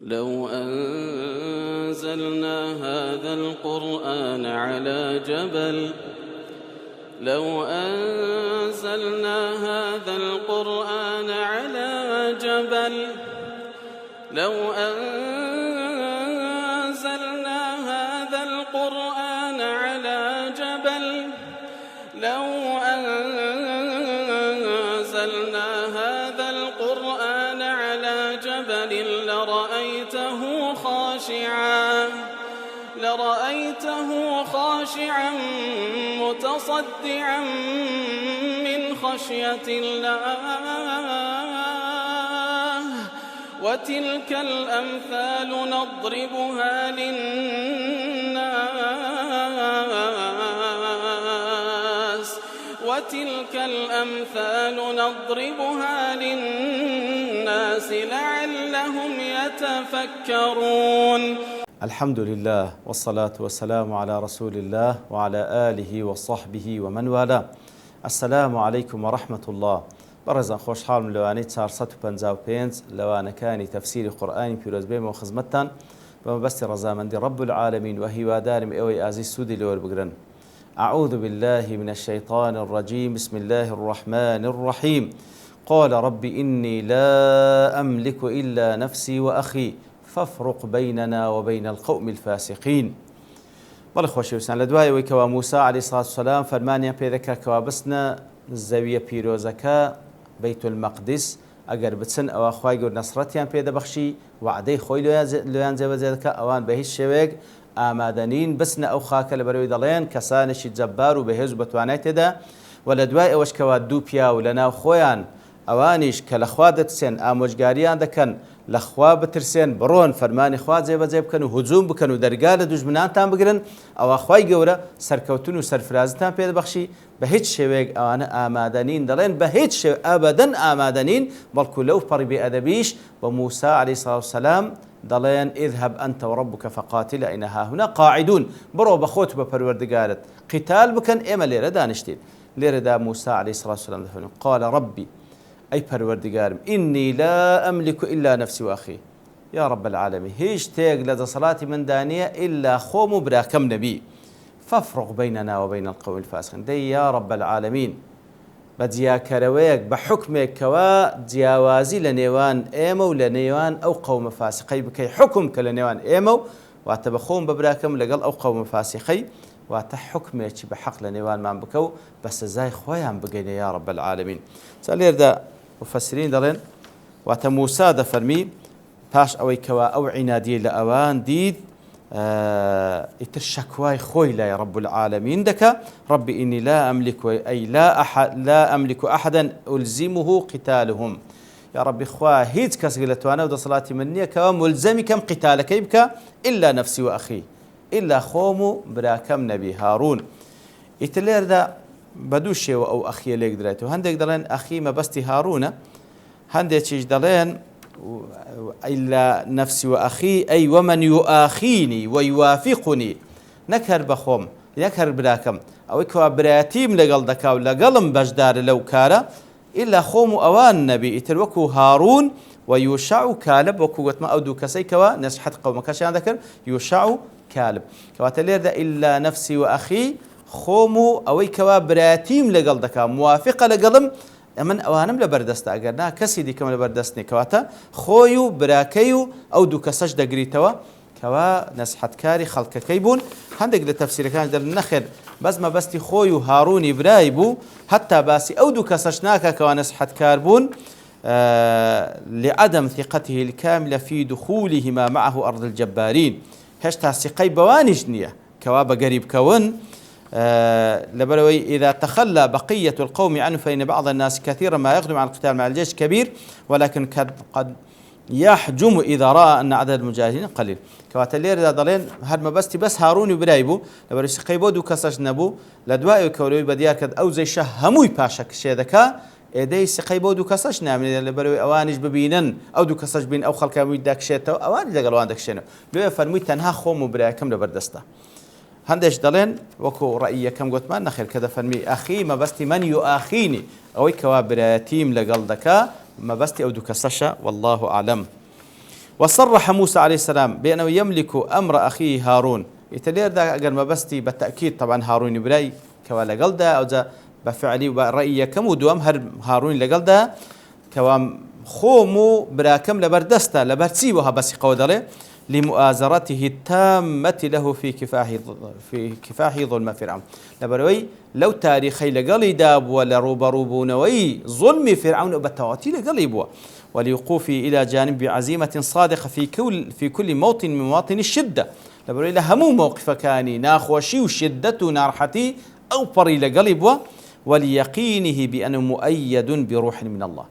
لو أنزلنا هذا القرآن على جبل لرأيته خاشعا متصدعا من خشية الله وتلك الأمثال نضربها للناس لعلهم يتفكرون. الحمد لله والصلاة والسلام على رسول الله وعلى آله وصحبه ومن والاه. السلام عليكم ورحمة الله. بەڕێزان خۆشحاڵم لەوانەی 455 لەوانەکانی تەفسیری قورئانی پیرۆز بێمەوە خزمەتتان بە مەبەستی ڕەزامەندی رب العالمین و هیوادارم ئێوەی ئازیز سوودی لەوە بگرن. أعوذ بالله من الشيطان الرجيم. بسم الله الرحمن الرحيم. قال رب إني لا أملك إلا نفسي وأخي فافرق بيننا وبين القوم الفاسقين. بەڵێ خۆشەویستان لە دوایەوەی کەوا موسا عەلەیهی سڵات وسەلام فەرمانیان پێ دەکا کەوا بچنە زەویە پیرۆزەکە بەیت المەقدس ئەگەر بچن ئەوە خوای گەورە نەسڕەتیان پێ دەبەخشی وعدەی خۆی لێیان جێبەجێ دەکا ئەوان بە هیچ شێوەیەک ئامادەنین بچنە ئەو خاکە لەبەرەوەی دەڵێن کەسانێکی جەبار و بەهێز و بەتوانای تێدا و لە دوای ئەوەش کەوا دوو پیا و لەناو خۆیان ئەوانیش کە لەخوا دەترسێن ئامۆژگاریان دەکەن لەخوا بترسێن بڕۆن فەرمانی خوا جێبەجێ بکەن و هجووم بکەن و دەرگا لە دوژمنانتان بگرن ئەوە خوای گەورە سەرکەوتن و سەرفرازتان پێ دەبەخشی بە هیچ شێوەیەک ئەوانە ئامادەنین دەڵێن بە هیچ شێوە ئەبەدەن ئامادەنین بەڵکو لەو پەڕی بێئەدەبیش بە موسا عەلەیهی سڵات وسەلام دەڵێن اذهب أنت وربك فقاتلا إن هاهنا قاعدون بڕۆ بە خۆت بە پەروەردگارت قیتال بکەن ئێمە لێرە دانیشتین. لێرەدا موسا عەلەیهی سڵات وسەلام دەفەرمێت قال ربي أي پەروەردگارم إني لا أملك إلا نفسي وأخي يا رب العالمين هیچ تێک لە دەسەڵاتی من دانیە إلا خۆم و براکەم نەبی فافرق بيننا وبين القوم الفاسقين دەی یا رب العالمین بە جیاکەرەوەیەک بە حکمێکەوە جیاوازی لە نێوان ئێمە و لە نێوان ئەو قەومە فاسقەی بکەی حکم کە لە نێوان ئێمە و واتە بە خۆم بە براکەم لەگەڵ ئەو قەومە فاسقەی واتە حکمێکی بە حەق لە نێوانمان بکە و بە سزای خۆیان بگەینە یا رب العالمین. لێردا مفەسرین دەڵێن واتە موسا دەفەرمی پاش ئەوەی کەوا ئەو عینادیە لە ئەوان دید ئیتر شەکوای خۆی لای رب العالمین دەکا رب إني لا أملك أي لا أملك أحدا ألزمه قتالهم يا رب خوا هیچ کەسێک لە توانە و دەسەڵاتی من نییە کەوا ملزەمی کەم قیتالەکەی بکە إلا نفسي وأخي إلا خۆم و براکەم نەبی هاڕون. ئیتر لێردا بە دوو شێوە ئەو ئەخیە لێک درێتەوە هەندێک دەڵێن ئەخی مەبەستی هاڕونە هەندێکیش دەڵێن إلا نفسي وأخي أي ومن يؤاخيني ويوافقني نەکەر بە خۆم نەکەر براکەم ئەوەی کەوا برایەتیم لەگەڵ دەکا و لەگەڵم بەشدارە لەو کارە ئیلا خۆم و ئەوان نەبی ئیتر وەکو هاڕون و یوشع و کالب وەکو گوتمە ئەو دوو کەسەی کەوا نەسحەت قەومەکەشیان دەکرد یوشع و کالب کەواتە لێردا إلا نفسي وأخي خۆم و ئەوەی کەوا برایەتیم لەگەڵ دەکا موافقە لەگەڵم ئەمن ئەوانم لە بەردەستە ئەگەر نا کەسی دیکەم لە بەردەست نیە کەواتە خۆی و براکەی و ئەو دوو کەسەش دەگریتەوە کەوا نەسحەتکاری خەڵکەکەی بوون. هەندێک لە تەفسیرەکان دەڵێن نەخێر بەس مەبەستی خۆی و هاڕونی برای بوو هەتا باسی ئەو دوو کەسەش ناکە کەوا نەسحەتکار بوون لعدم ثقته الكاملة في دخولهما معه أرض الجبارين هێشتا سیقەی بەوانیش نییە کەوا بەگەری بکەون لبروي إذا تخلى بقية القوم عنه فإن بعض الناس كثيرا ما يقدم على القتال مع الجيش كبير ولكن قد يحجم إذا رأى أن عدد المجاهدين قليل. كواتلير إذا ضلين هاد ما بس هارون وبرايبو لبروي سقيبودو كسش نبو لدواء كولوي بديار كد أو زي شهموي باشك شيء ذكاء إيدي سقيبودو كسش نعمل لبروي أوانج ببينن أو دو كسش بين أو خلك ويدك شيء أو أوانج دقلوان دك شيء لو فرمي تنها خوم وبراي كم لبردسته هەندێک دەڵێن وەکو ڕەئیەکەم گوتمان نەخێر کە دەفەرمی ئەخی مەبەستی من یوئاخینی ئەوەی کەوا برایەتیم لەگەڵ دەکا مەبەستی ئەو دوو کەسەشە والله ئاعلەم. وصرح موسى عليه السلام بأنه يملك أمر أخيه هارون. يتلير دا أجر ما بستي بالتأكيد طبعا هارون براي كوا لقلدا أو ذا بفعلي ورأي كم ودوام هارون لقلدا كوام خومو براكم لبردستا لبرتسيبها بس قودله لمؤازرته التامة له في كفاح ظلم فرعون. لبروي لو تاريخي لقلي داب ولا روبروبونوي ظلم فرعون بالتواتي لقلي بوا وليوقوفي إلى جانب عزيمة صادقة في كل موطن من مواطن الشدة. لبروي لهمو موقف كاني ناخوشي وشدة نارحتي أو بري لقلي بوا وليقينه بأنه مؤيد بروح من الله.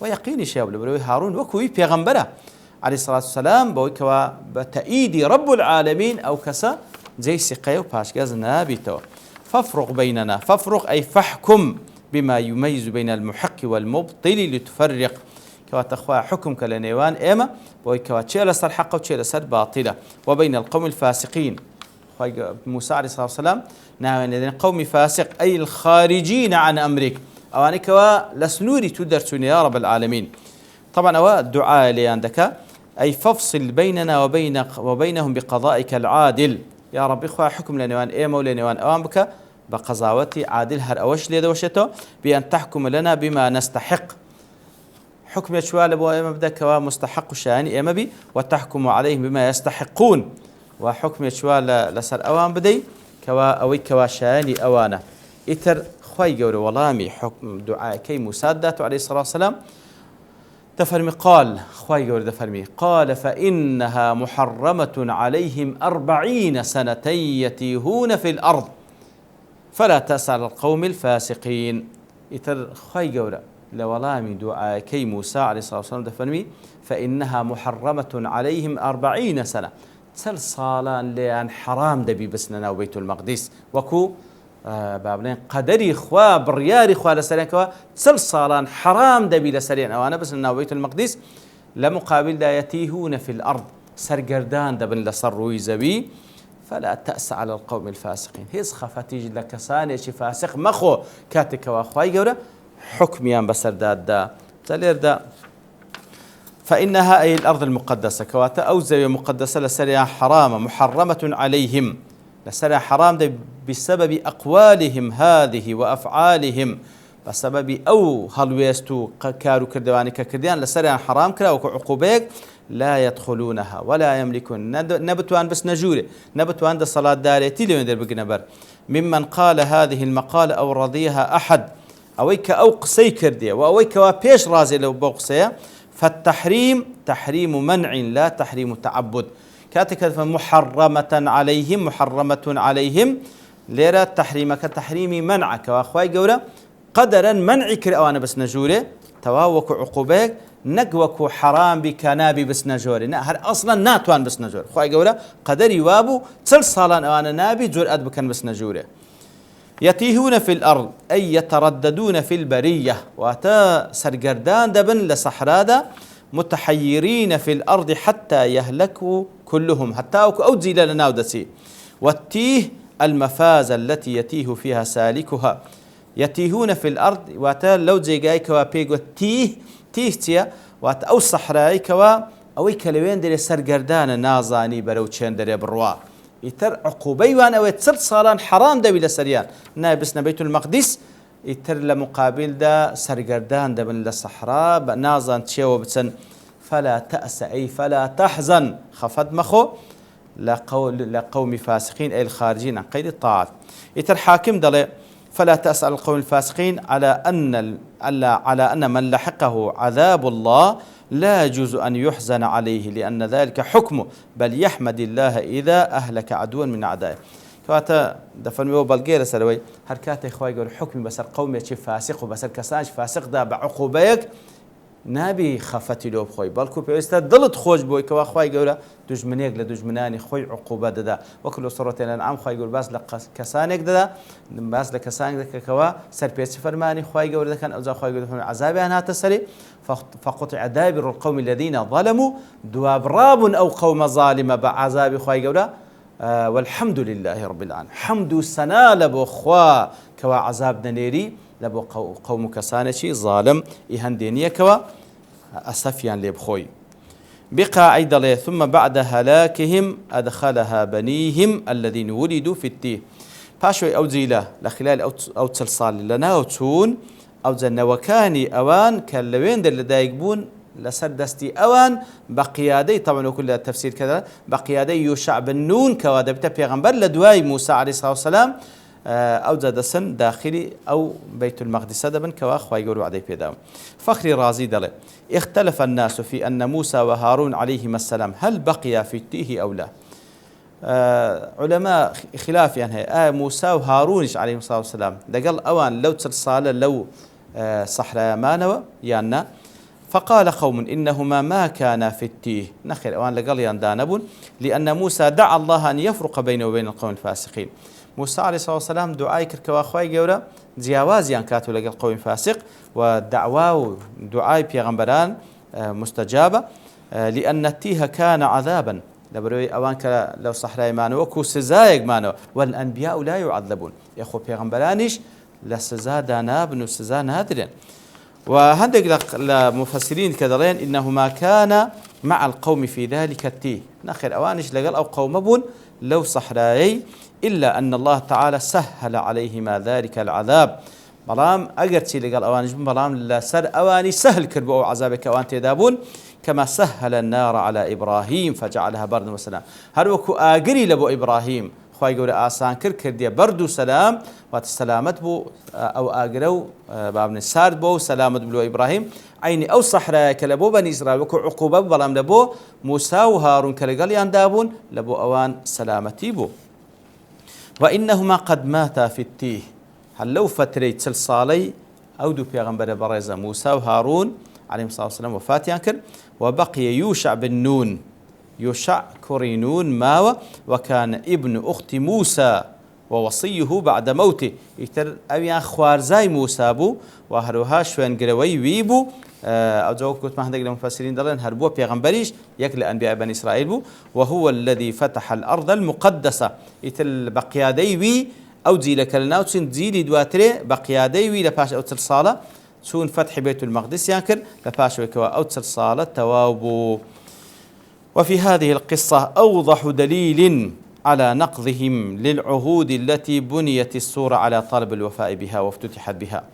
ويقيني شاب لبروي هارون وكوي بيغمبره عليه الصلاة والسلام بويكوا بتأييد رب العالمين أو كسا زي سقيو باشكاز نابيتو. فافرق بيننا، فافرق أي فاحكم بما يميز بين المحق والمبطل لتفرق كوا تخوى حكم كالنيوان إما بويكوا تشيل سر حق وتشيل سر باطلة وبين القوم الفاسقين. موسى عليه الصلاة والسلام نعم قوم فاسق أي الخارجين عن أمرك أو أنكوا لسنوري تدرسون يا رب العالمين. طبعا أو الدعاء اللي عندك أي فافصل بيننا وبينهم بقضائك العادل يا رب. إخوة حكم لنوان إيه مولى نوان أوان بك بقضاوتي عادل هر أوش لي دوشته بأن تحكم لنا بما نستحق. حكم يشوال أبو إما بدك ومستحق شاني إما بي وتحكم عليهم بما يستحقون. وحكم يشوال لسر أوان بدي كوا أوي كوا شاني أوانا إتر خوي جوري ولامي حكم دعاء كي مسادات عليه الصلاة والسلام تفرمي قال خوي جوري دفرمي قال فإنها محرمة عليهم 40 سنة يتيهون في الأرض فلا تسأل القوم الفاسقين. إتر خوي جوري لولامي دعاء كي موسى عليه الصلاة والسلام دفرمي فإنها محرمة عليهم 40 سنة تسل صالان لأن حرام دبي بسننا وبيت المقدس وكو بابلين قدري خوا برياري خوا لسرين كوا تسل صالان حرام دبي لسرين أو أنا بسننا وبيت المقدس لمقابل لا يتيهون في الأرض سرقردان دبن لسروي زبي فلا تأس على القوم الفاسقين. هيز خفتيج لك ساني شي فاسق مخو كاتك واخواي جورا حكميان بسرداد دا تلير دا فإنها أي الأرض المقدسة كواتا أو زي مقدسة لسريا حرام محرمة عليهم لسريا حرام ده بسبب أقوالهم هذه وأفعالهم بسبب أو هلويستو كارو كردواني كرديان لسريا حرام كلا وعقوبيك لا يدخلونها ولا يملكون. نبتوان بس نجوري نبتوان ده صلاة داريتي لين در بقنبر ممن قال هذه المقالة أو رضيها أحد أويك أو قسي كردية وأويك وبيش رازي لو بقسيه فالتحريم تحريم منع لا تحريم تعبد. كاتك محرمة عليهم ليرة تحريمك تحريم منعك واخواي جورا قدرا منعك أوانا بس نجوري تواوك عقوبك نقوك حرام بكنابي بس نجوري هر أصلا ناتوان بس نجوري خواي جورا قدري وابو تسل صالان أوانا نابي جور أدبكن بس نجوري. يتيهون في الأرض أي يترددون في البرية واتا سرقردان دبن لصحرادا متحيرين في الأرض حتى يهلكوا كلهم حتى أو زيلا لناودسي. والتيه المفازة التي يتيه فيها سالكها. يتيهون في الأرض واتا لو زيقاي كوا بيقو تيه واتا أو صحراي كوا أوي كلوين دي سرقردان نازاني بروتشين دي بروا يتر عقوبي وانا ويتسر صالان حرام دبي لسريان نابسنا بيت المقدس يتر لمقابل دا سرقردان دا من الصحراء نازان تشيو بتسن فلا تأس أي فلا تحزن خفض مخو لقوم فاسقين أي الخارجين عن قيد الطاعات. يتر حاكم دلي فلا تأس على القوم الفاسقين على أن من لحقه عذاب الله لا يجوز أن يحزن عليه لأن ذلك حكمه بل يحمد الله إذا أهلك عدوا من أعدائه. كواتا دفنوا بالغير سروي حركات إخوة يقول حكمي بسر قومي شي فاسق وبسر كسانش فاسق دا بعقوبيك نبي خفتي له بخوي بالكو بيستا ضلت خوج بوي كوا اخوي يقول دجمنيك لدجمناني خوي عقوبه دا وكل صورتين الانعام خوي يقول باس لكسانك دا باس لكسانك كوا سر بيس فرماني خوي يقول كان او خوي يقول عذاب انا تسري فقطع دابر القوم الذين ظلموا دواب راب او قوم ظالم بعذاب خوي يقول والحمد لله رب العالمين. حمد سنا لبو خوا كوا عذاب دنيري لبو قوم كسانشي ظالم إهندينية كوا أسفيان لبخوي. بقاعي دلي ثم بعد هلاكهم أدخلها بنيهم الذين ولدوا في التيه باشوي أو زيلة لخلال أو تلصال لنا وتون أو زنوكاني أوان كاللوين دل دايقبون لسردستي أوان بقيادي طبعا وكل التفسير كذا بقيادي يوشع بن نون كوادبتا بيغمبر لدواي موسى عليه الصلاة والسلام أو زاد سن داخلي أو بيت المقدس دبن كواخ يقولوا عليه بيداو فخري رازي دله اختلف الناس في أن موسى وهارون عليهما السلام هل بقيا في التيه أو لا علماء خلاف يعني موسى وهارون عليهم الصلاة والسلام دقل أوان لو تصالة لو صحراء مانوا يانا فقال قوم إنهما ما كانا في التيه نخير أوان لقل يندانبون لأن موسى دعا الله أن يفرق بينه وبين القوم الفاسقين موسى عليه الصلاة والسلام دعاء كركوا أخوي جورا جیاوازیان كاتو لقل قوم فاسق ودعواه دعاء بيغمبران مستجابة لأن التيه كان عذابا لبروي أوان لو صحراء مانو وكو سزايق مانو والأنبياء لا يعذبون يخو بيغمبرانيش لسزا دانابن وسزا نادرين وهندق المفسرين كذلين إنهما كان مع القوم في ذلك التيه نخير أوانش لقل أو قوم بون لو صحراء إلا أن الله تعالى سهل عليهما ذلك العذاب بلام أجرتي لقال أوانج بلام لا سر أواني سهل كربوا عذابك وأنت يدابون كما سهل النار على إبراهيم فجعلها برد وسلام هروكو آجري لبو إبراهيم خواهي يقول آسان كردية برد وسلام وتسلامت بو أو آجرو بابن السارد بو سلامت بلو إبراهيم عيني أو صحراء كلبو بني إسرائيل وكو عقوبة بلام لبو موسى وهارون كالقال يندابون لبو أوان سلامتي بو وإنهما قد ماتا في التيه هل لو فتريت سلصالي أو دو بيغمبر بريزة موسى وهارون عليهم الصلاة والسلام وفاة ينكر وبقي يوشع بن نون يوشع كورينون ماوى وكان ابن أخت موسى ووصيه بعد موته يتر أبيان خوارزاي موسى بو وهروها شوين قروي ويبو أو جوك كنت ما هندق المفسرين دلين هربوا بيغمبريش يكل أنبياء بني إسرائيل بو وهو الذي فتح الأرض المقدسة يتل بقيادي وي أو زيل كلنا وتسين زيلي دواتري بقيادي وي لباش أو تلصالة تسون فتح بيت المقدس ينكر لباش وكوا أو تلصالة توابو وفي هذه القصة أوضح دليل على نقضهم للعهود التي بنيت السورة على طلب الوفاء بها وافتتحت بها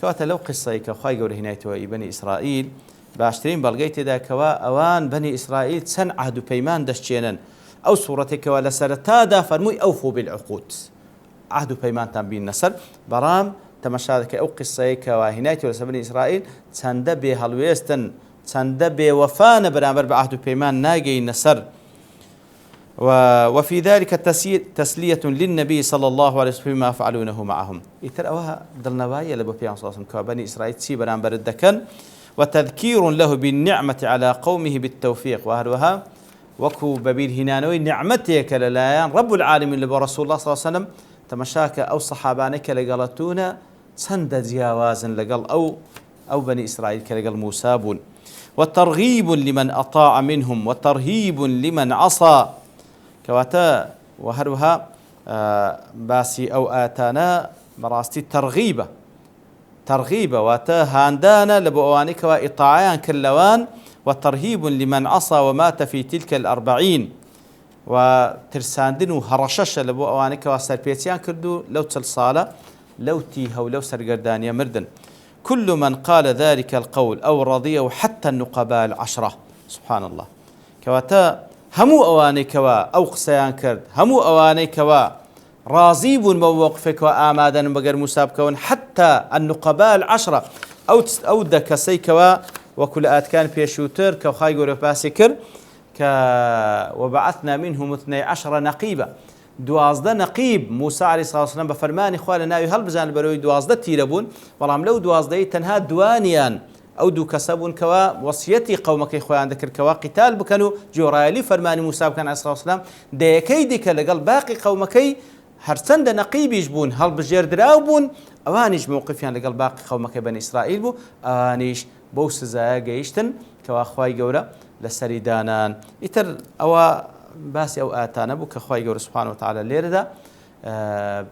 كواتا لو قصة كخواي قول هنايتوا بني إسرائيل باشترين بلغيت دا كوا أوان بني إسرائيل سن عهد بيمان دشتينا أو صورتك ولا سرتادا فرموي أوفوا بالعقود عهد بيمان تنبين نسر برام تمشادك أو قصة كوا هنايتوا لسا بني إسرائيل تندبي هالويستن تندبي وفانا برامبر بعهد بيمان ناقي نسر وفي ذلك تسلية للنبي صلى الله عليه وسلم ما فعلونه معهم يترأوها دلنوايا لبو بيان صلى الله عليه وسلم كبني إسرائيل تسيبران بردكن وتذكير له بالنعمة على قومه بالتوفيق وهروها وكو ببيل هنانوي نعمتك للايان رب العالمين لبو رسول الله صلى الله عليه وسلم تمشاك أو صحابانك لقلتونا سند زياوازا لقل أو بني إسرائيل كلقل موسابون والترغيب لمن أطاع منهم والترهيب لمن عصى كواتا وهروها باسي أو آتانا براستي ترغيبة واتا هاندانا لبؤوانك وإطاعيان كاللوان والترهيب لمن عصى ومات في تلك 40 وترساندن وهرشش لبؤوانك وسربيتيان كردو لو تلصالة لو تيها ولو سرقردانيا مردن كل من قال ذلك القول أو رضيه حتى النقباء 10 سبحان الله كواتا همو أواني كوا أو قسيان كرد همو أواني كوا راضيب موقفك وآمادا بقر مسابكون حتى النقباء 10 أو دكسي كوا وكل كان بيشوتر كخاي يقول باسكر وبعثنا منهم 12 نقيبا دوازده نقيب موسى عليه الصلاة والسلام بفرمان إخوان ناوي هل بزان البروي دوازده تيربون والله لو دوازده تنها دوانيان أو دو كسبون كوا وصيتي قومك إخوان ذكر كوا قتال بكانوا جورالي فرمان موسى كان عليه الصلاة والسلام ديكيدك لقل باقي قومك هرسند نقيب يجبون هل بجير دراوبون أوانيش موقفيان لقل باقي قومك بني إسرائيل بو أوانيش بوس زاقا يشتن كوا أخواي قورا لسريدانان يتر أو باسي أو آتانا بو كخواي قورا سبحانه وتعالى ليردا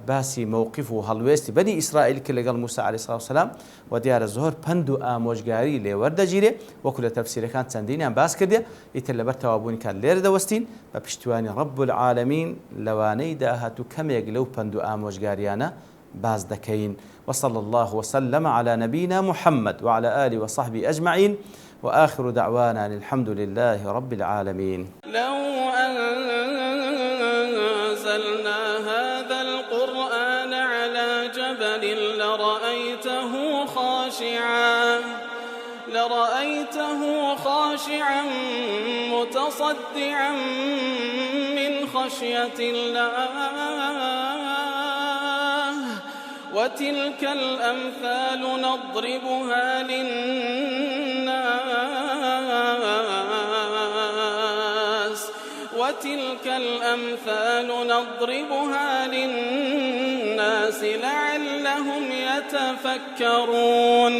باسی مووقف و هەڵوێستی بەنی ئیسرائیل کە لەگەڵ موسا عەلەیهی سڵات وسەلام و دیارە زۆر پند و ئامۆژگاری لێ وەردەگیرێ وەکو لە تەفسیرەکان چەندینیان باس کردێ ئیتر لەبەر تەوابوونی کات لێرە دەوەستین بە پشتیوانی ڕەب العالەمین لەوانەی داهاتوو کەمێک لەو پند و ئامۆژگاریانە باز دەکەین. وصلى الله وسلم على نبينا محمد وعلى آله وصحبه أجمعين وآخر دعوانا الحمد لله رب العالمين. لو أنزلنا هذا القرآن على جبل لرأيته خاشعا متصدعا من خشية الله وتلك الأمثال نضربها للناس لعلهم يتفكرون.